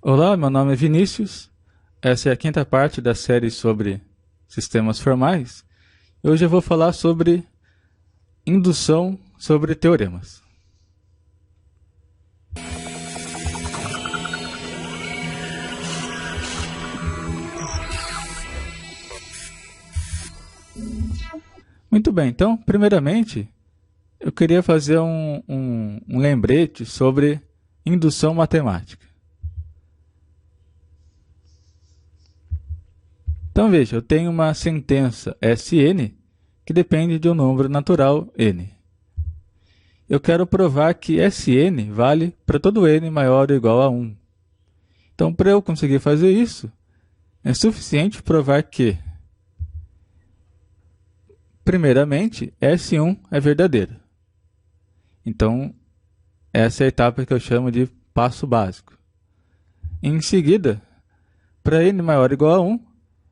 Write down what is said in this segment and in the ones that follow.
Olá, meu nome é Vinícius. Essa é a quinta parte da série sobre sistemas formais. Hoje eu vou falar sobre indução sobre teoremas. Muito bem, então, primeiramente, eu queria fazer um lembrete sobre indução matemática. Então veja, eu tenho uma sentença Sn que depende de um número natural n. Eu quero provar que Sn vale para todo n maior ou igual a 1. Então, para eu conseguir fazer isso, é suficiente provar que, primeiramente, S1 é verdadeiro. Então, essa é a etapa que eu chamo de passo básico. Em seguida, para n maior ou igual a 1,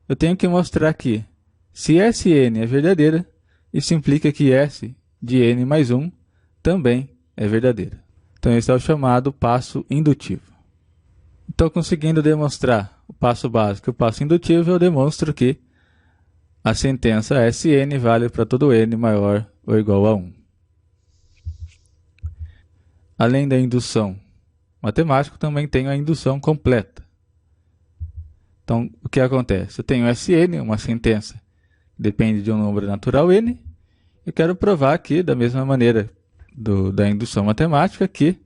eu tenho que mostrar que, se Sn é verdadeira, isso implica que S de n mais 1 também é verdadeira. Então, esse é o chamado passo indutivo. Então, conseguindo demonstrar o passo básico e o passo indutivo, eu demonstro que a sentença Sn vale para todo n maior ou igual a 1. Além da indução matemática, também tenho a indução completa. Então, o que acontece? Eu tenho Sn, uma sentença que depende de um número natural n. Eu quero provar aqui, da mesma maneira da indução matemática, que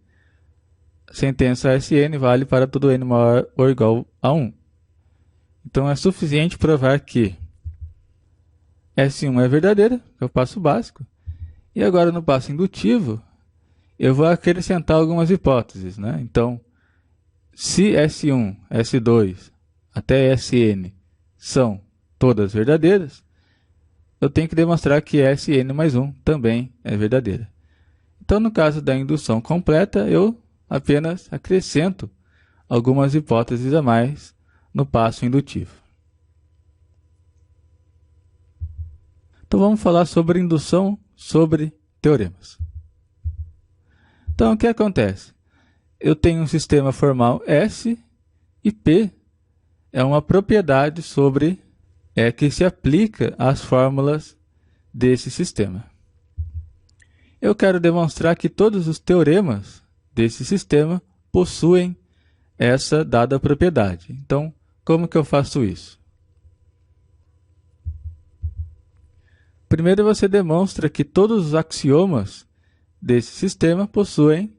a sentença Sn vale para todo n maior ou igual a 1. Então, é suficiente provar que S1 é verdadeira, que é o passo básico. E agora, no passo indutivo, eu vou acrescentar algumas hipóteses, né? Então, se S1, S2 até Sn são todas verdadeiras, eu tenho que demonstrar que Sn mais 1 também é verdadeira. Então, no caso da indução completa, eu apenas acrescento algumas hipóteses a mais no passo indutivo. Então, vamos falar sobre indução sobre teoremas. Então, o que acontece? Eu tenho um sistema formal S e P é uma propriedade que se aplica às fórmulas desse sistema. Eu quero demonstrar que todos os teoremas desse sistema possuem essa dada propriedade. Então, como que eu faço isso? Primeiro, você demonstra que todos os axiomas desse sistema possuem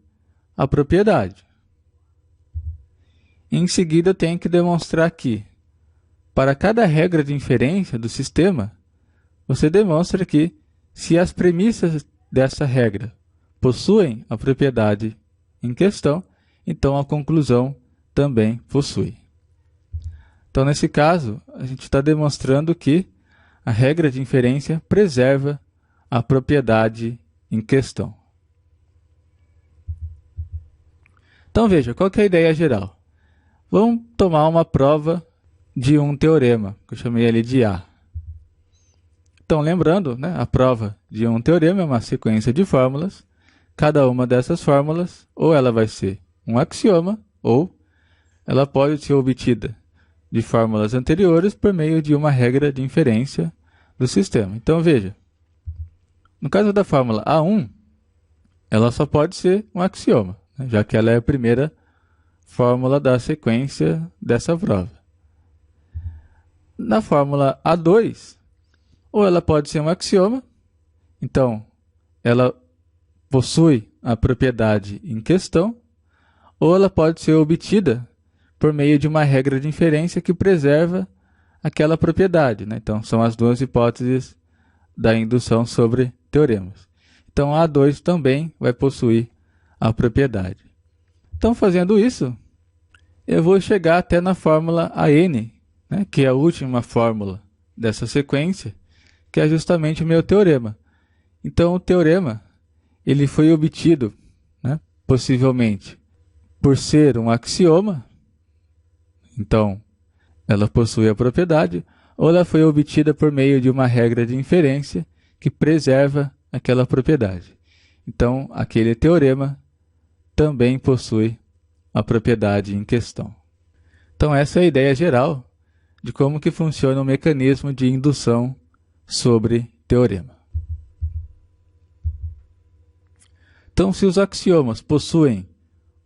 a propriedade. Em seguida, eu tenho que demonstrar que, para cada regra de inferência do sistema, você demonstra que, se as premissas dessa regra possuem a propriedade em questão, então a conclusão também possui. Então, nesse caso, a gente está demonstrando que a regra de inferência preserva a propriedade em questão. Então, veja, qual que é a ideia geral? Vamos tomar uma prova de um teorema, que eu chamei ele de A. Então, lembrando, né, a prova de um teorema é uma sequência de fórmulas. Cada uma dessas fórmulas, ou ela vai ser um axioma, ou ela pode ser obtida de fórmulas anteriores por meio de uma regra de inferência do sistema. Então, veja, no caso da fórmula A1, ela só pode ser um axioma, né, já que ela é a primeira fórmula da sequência dessa prova. Na fórmula A2, ou ela pode ser um axioma, então ela possui a propriedade em questão, ou ela pode ser obtida por meio de uma regra de inferência que preserva aquela propriedade, né? Então, são as duas hipóteses da indução sobre teoremas. Então, a A2 também vai possuir a propriedade. Então, fazendo isso, eu vou chegar até na fórmula AN, né, que é a última fórmula dessa sequência, que é justamente o meu teorema. Então, o teorema ele foi obtido, né, possivelmente, por ser um axioma. Então, ela possui a propriedade, ou ela foi obtida por meio de uma regra de inferência que preserva aquela propriedade. Então, aquele teorema também possui a propriedade em questão. Então essa é a ideia geral de como que funciona o mecanismo de indução sobre teorema. Então, se os axiomas possuem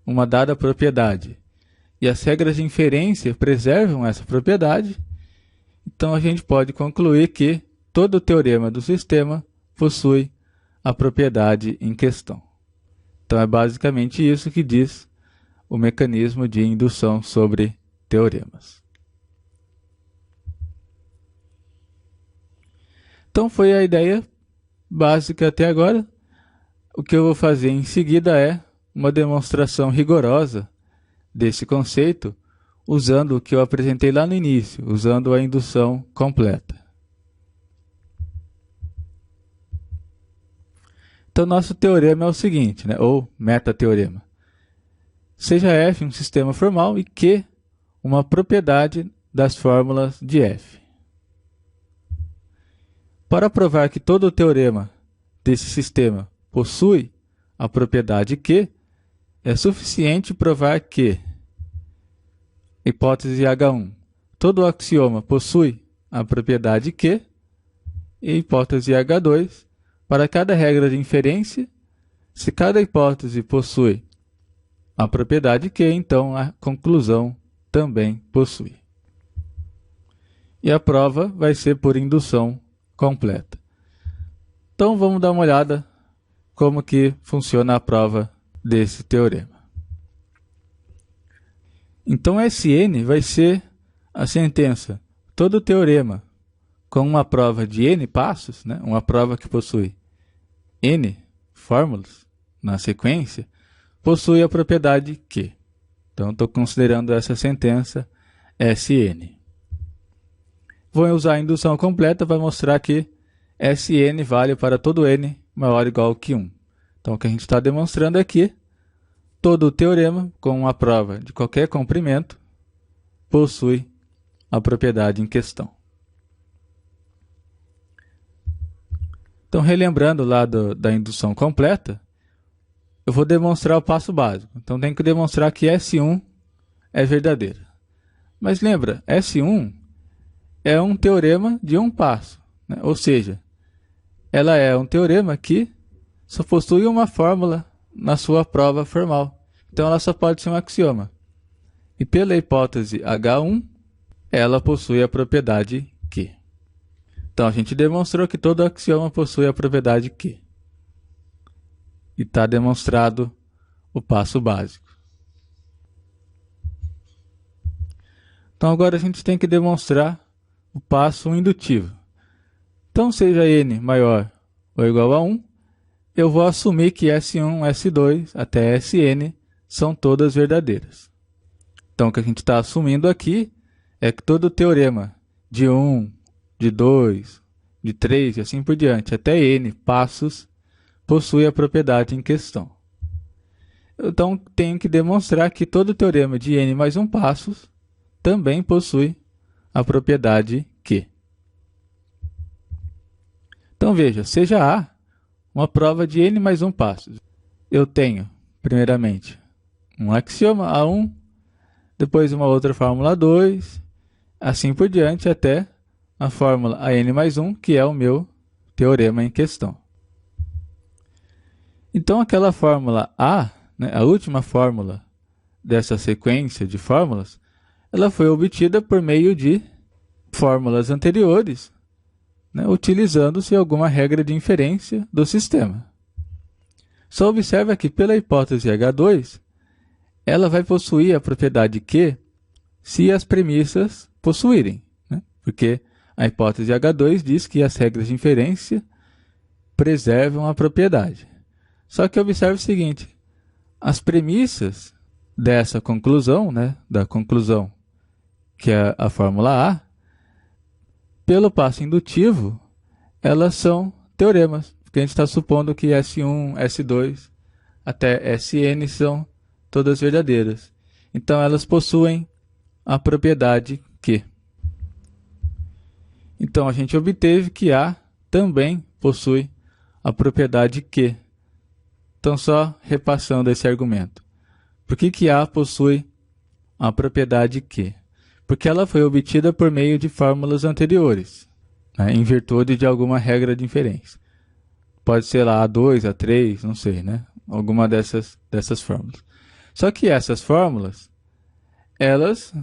uma dada propriedade e as regras de inferência preservam essa propriedade, então a gente pode concluir que todo teorema do sistema possui a propriedade em questão. Então é basicamente isso que diz o mecanismo de indução sobre teoremas. Então foi a ideia básica até agora. O que eu vou fazer em seguida é uma demonstração rigorosa desse conceito, usando o que eu apresentei lá no início, usando a indução completa. Então nosso teorema é o seguinte, né? Ou metateorema. Seja F um sistema formal e Q uma propriedade das fórmulas de F. Para provar que todo teorema desse sistema possui a propriedade Q, é suficiente provar que, hipótese H1, todo axioma possui a propriedade Q, e hipótese H2, para cada regra de inferência, se cada hipótese possui a propriedade Q, então a conclusão também possui. E a prova vai ser por indução completa. Então vamos dar uma olhada como que funciona a prova desse teorema. Então Sn vai ser a sentença. Todo teorema com uma prova de n passos, né, uma prova que possui n fórmulas na sequência, possui a propriedade Q. Então estou considerando essa sentença Sn. Vou usar a indução completa para mostrar que Sn vale para todo n maior ou igual que 1. Então o que a gente está demonstrando é que todo teorema com uma prova de qualquer comprimento possui a propriedade em questão. Então, relembrando lá da indução completa, eu vou demonstrar o passo básico. Então, tenho que demonstrar que S1 é verdadeira. Mas lembra, S1 é um teorema de um passo, né? Ou seja, ela é um teorema que só possui uma fórmula na sua prova formal. Então, ela só pode ser um axioma. E pela hipótese H1, ela possui a propriedade Q. Então, a gente demonstrou que todo axioma possui a propriedade Q. E está demonstrado o passo básico. Então, agora a gente tem que demonstrar o passo indutivo. Então, seja n maior ou igual a 1, eu vou assumir que S1, S2 até Sn são todas verdadeiras. Então, o que a gente está assumindo aqui é que todo teorema de 1, de 2, de 3 e assim por diante, até n passos, possui a propriedade em questão. Então, tenho que demonstrar que todo teorema de n mais 1 passos também possui a propriedade Q. Então, veja, seja A uma prova de n mais 1 passos. Eu tenho, primeiramente, um axioma A1, depois uma outra fórmula A2, assim por diante, até a fórmula AN mais 1, que é o meu teorema em questão. Então, aquela fórmula A, né, a última fórmula dessa sequência de fórmulas, ela foi obtida por meio de fórmulas anteriores, né, utilizando-se alguma regra de inferência do sistema. Só observa que pela hipótese H2, ela vai possuir a propriedade Q se as premissas possuírem, né? Porque a hipótese H2 diz que as regras de inferência preservam a propriedade. Só que observe o seguinte, as premissas dessa conclusão, né, da conclusão que é a fórmula A, pelo passo indutivo, elas são teoremas, porque a gente está supondo que S1, S2 até Sn são todas verdadeiras. Então, elas possuem a propriedade Q. Então, a gente obteve que A também possui a propriedade Q. Então, só repassando esse argumento. Por que A possui a propriedade Q? Porque ela foi obtida por meio de fórmulas anteriores, né, em virtude de alguma regra de inferência. Pode ser lá A2, A3, não sei, né? Alguma dessas fórmulas. Só que essas fórmulas, elas,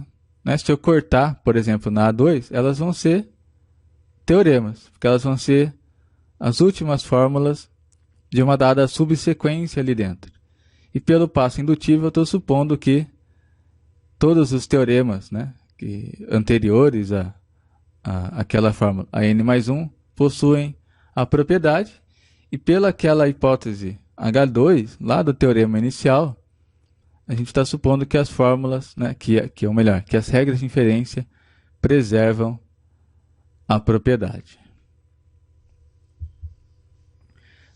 né, se eu cortar, por exemplo, na A2, elas vão ser teoremas, porque elas vão ser as últimas fórmulas de uma dada subsequência ali dentro. E pelo passo indutivo eu estou supondo que todos os teoremas, né, anteriores àquela fórmula, a n mais 1, possuem a propriedade, e pela aquela hipótese H2, lá do teorema inicial, a gente está supondo que as fórmulas, né, que as regras de inferência preservam a propriedade.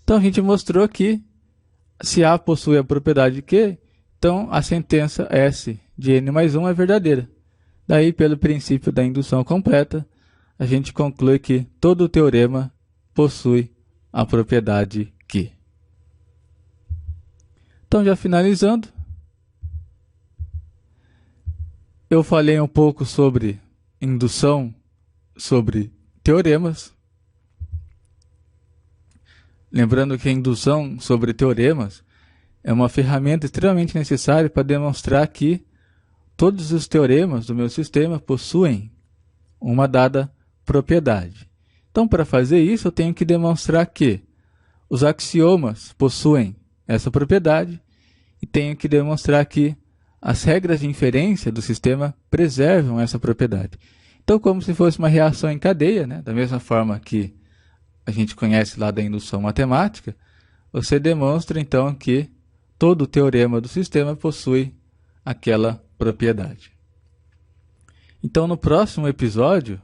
Então a gente mostrou que se A possui a propriedade Q, então a sentença S de n mais 1 é verdadeira. Daí, pelo princípio da indução completa, a gente conclui que todo o teorema possui a propriedade Q. Então, já finalizando, eu falei um pouco sobre indução, sobre teoremas. Lembrando que a indução sobre teoremas é uma ferramenta extremamente necessária para demonstrar que todos os teoremas do meu sistema possuem uma dada propriedade. Então, para fazer isso, eu tenho que demonstrar que os axiomas possuem essa propriedade e tenho que demonstrar que as regras de inferência do sistema preservam essa propriedade. Então, como se fosse uma reação em cadeia, né? Da mesma forma que a gente conhece lá da indução matemática, você demonstra então que todo o teorema do sistema possui aquela propriedade. Então, no próximo episódio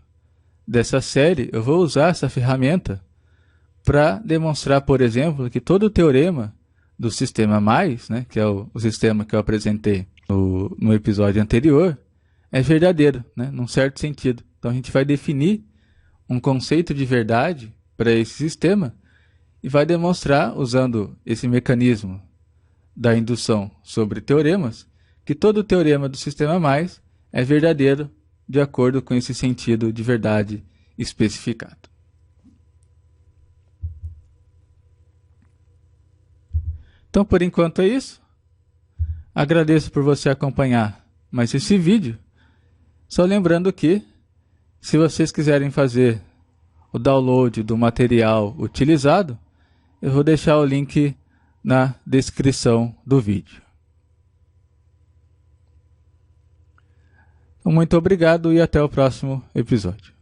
dessa série, eu vou usar essa ferramenta para demonstrar, por exemplo, que todo o teorema do sistema mais, né, que é o sistema que eu apresentei no episódio anterior, é verdadeiro, né, num certo sentido. Então, a gente vai definir um conceito de verdade para esse sistema e vai demonstrar, usando esse mecanismo da indução sobre teoremas, que todo o teorema do sistema mais é verdadeiro de acordo com esse sentido de verdade especificado. Então, por enquanto é isso. Agradeço por você acompanhar mais esse vídeo. Só lembrando que, se vocês quiserem fazer o download do material utilizado, eu vou deixar o link na descrição do vídeo. Muito obrigado e até o próximo episódio.